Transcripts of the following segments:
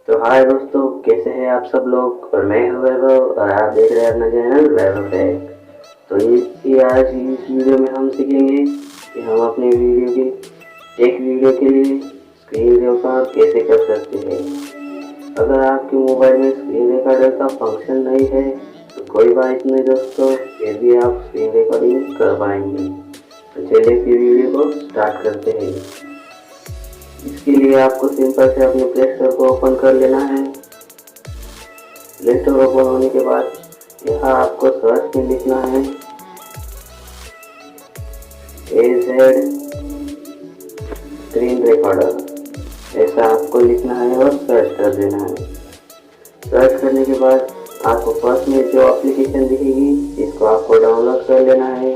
तो हाय दोस्तों, कैसे हैं आप सब लोग। और मैं हूं वैभव और आप देख रहे हैं अपना चैनल वैभव टेक। तो ये आज इस वीडियो में हम सीखेंगे कि हम अपने वीडियो की टेक वीडियो के लिए स्क्रीन रिकॉर्ड कैसे कर सकते हैं। अगर आपके मोबाइल में स्क्रीन रिकॉर्डर का फंक्शन नहीं है तो कोई बात नहीं दोस्तों, फिर भी आप स्क्रीन रिकॉर्डिंग कर पाएंगे। तो चलिए फिर वीडियो को स्टार्ट करते हैं। इसके लिए आपको सिंपल से अपने प्ले स्टोर को ओपन कर लेना है। प्ले स्टोर ओपन होने के बाद यहाँ आपको सर्च में लिखना है एजेड स्क्रीन रिकॉर्डर। ऐसा आपको लिखना है और सर्च कर देना है। सर्च करने के बाद आपको फर्स्ट में जो एप्लीकेशन दिखेगी इसको आपको डाउनलोड कर लेना है।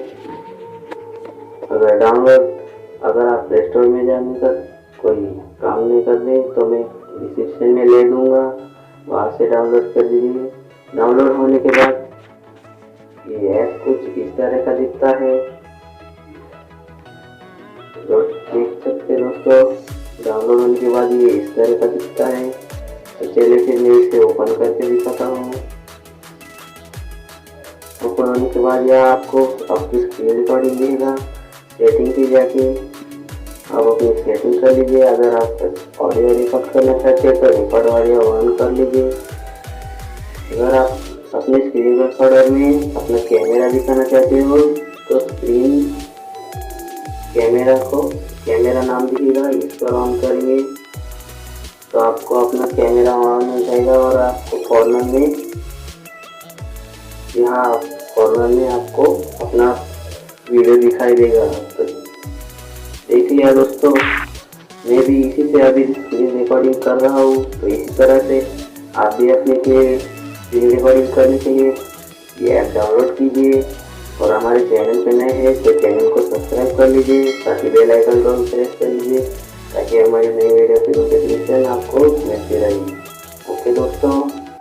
अगर आप प्ले स्टोर में जाने का कोई काम नहीं कर दे तो मैं डिस्क्रिप्शन में ले दूंगा, वहाँ से डाउनलोड कर दीजिए। डाउनलोड होने के बाद ये ऐप कुछ इस तरह का दिखता है, तो देख सकते दोस्तों। डाउनलोड होने के बाद ये इस तरह का दिखता है। तो चलिए फिर मैं इसे ओपन करके दिखाता हूँ। ओपन होने के बाद यह आपको आपकी स्क्रीन रिकॉर्डिंग देगा। सेटिंग पे जाके आप अपनी सेटिंग कर लीजिए। अगर आप ऑडियो रिकॉर्ड करना चाहते हैं तो रिकॉर्ड ऑडियो ऑन कर लीजिए। अगर आप अपने स्क्रीन रिकॉर्डर में अपना कैमरा दिखाना चाहते हो तो स्क्रीन कैमरा नाम दिखेगा, इस पर ऑन करेंगे तो आपको अपना कैमरा ऑन हो जाएगा और आपको यहाँ कॉर्नर में आपको अपना वीडियो दिखाई देगा। तो देख लिया दोस्तों, मैं भी इसी से अभी स्क्रीन रिकॉर्डिंग कर रहा हूँ। तो इसी तरह से आप भी अपने लिए स्क्रीन रिकॉर्डिंग करने के लिए ये ऐप डाउनलोड कीजिए। और हमारे चैनल पे नए हैं तो चैनल को सब्सक्राइब कर लीजिए, साथ ही बेल आइकन को प्रेस कर लीजिए ताकि हमारी नई वीडियो की नोटिफिकेशन आपको मिलती रहे। ओके दोस्तों।